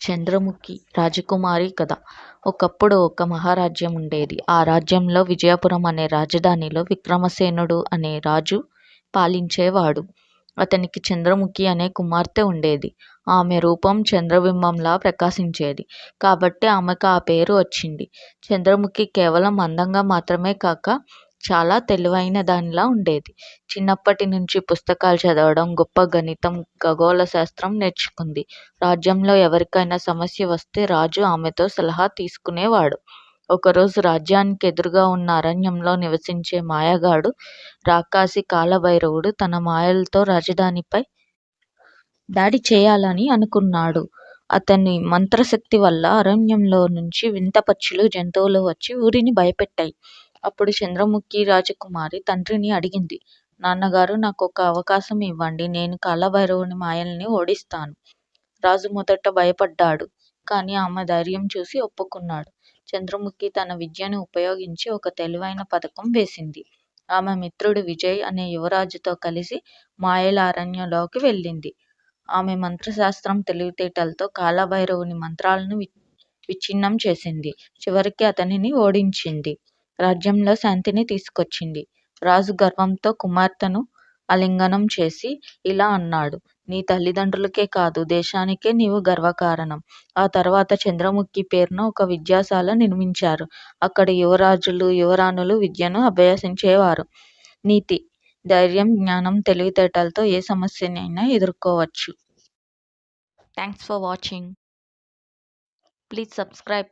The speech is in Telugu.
చంద్రముఖి రాజకుమారి కథ. ఒకప్పుడు ఒక మహారాజ్యం ఉండేది. ఆ రాజ్యంలో విజయపురం అనే రాజధానిలో విక్రమసేనుడు అనే రాజు పాలించేవాడు. అతనికి చంద్రముఖి అనే కుమార్తె ఉండేది. ఆమె రూపం చంద్రబింబంలా ప్రకాశించేది. కాబట్టి ఆమెకు ఆ పేరు వచ్చింది. చంద్రముఖి కేవలం అందంగా మాత్రమే కాక చాలా తెలివైన దానిలా ఉండేది. చిన్నప్పటి నుంచి పుస్తకాలు చదవడం, గొప్ప గణితం, ఖగోళ శాస్త్రం నేర్చుకుంది. రాజ్యంలో ఎవరికైనా సమస్య వస్తే రాజు ఆమెతో సలహా తీసుకునేవాడు. ఒకరోజు రాజ్యానికి ఎదురుగా ఉన్న అరణ్యంలో నివసించే మాయగాడు రాకాసి కాలభైరవుడు తన మాయలతో రాజధానిపై దాడి చేయాలని అనుకున్నాడు. అతని మంత్రశక్తి వల్ల అరణ్యంలో నుంచి వింత పక్షులు, జంతువులు వచ్చి ఊరిని భయపెట్టాయి. అప్పుడు చంద్రముఖి రాజకుమారి తండ్రిని అడిగింది, నాన్నగారు, నాకు ఒక అవకాశం ఇవ్వండి. నేను కాలభైరవుని మాయల్ని ఓడిస్తాను. రాజు మొదట భయపడ్డాడు. కానీ ఆమె ధైర్యం చూసి ఒప్పుకున్నాడు. చంద్రముఖి తన విద్యను ఉపయోగించి ఒక తెలివైన పథకం వేసింది. ఆమె మిత్రుడు విజయ్ అనే యువరాజుతో కలిసి మాయల అరణ్యంలోకి వెళ్ళింది. ఆమె మంత్రశాస్త్రం, తెలివితేటలతో కాలభైరవుని మంత్రాలను విచ్ఛిన్నం చేసింది. చివరికి అతనిని ఓడించింది. రాజ్యంలో శాంతిని తీసుకొచ్చింది. రాజు గర్వంతో కుమార్తెను ఆలింగనం చేసి ఇలా అన్నాడు, నీ తల్లిదండ్రులకే కాదు, దేశానికే నీవు గర్వకారణం. ఆ తర్వాత చంద్రముఖి పేరున ఒక విద్యాశాల నిర్మించారు. అక్కడ యువరాజులు, యువరాణులు విద్యను అభ్యసించేవారు. నీతి, ధైర్యం, జ్ఞానం, తెలివితేటలతో ఏ సమస్యనైనా ఎదుర్కోవచ్చు. Thanks for watching. Please subscribe.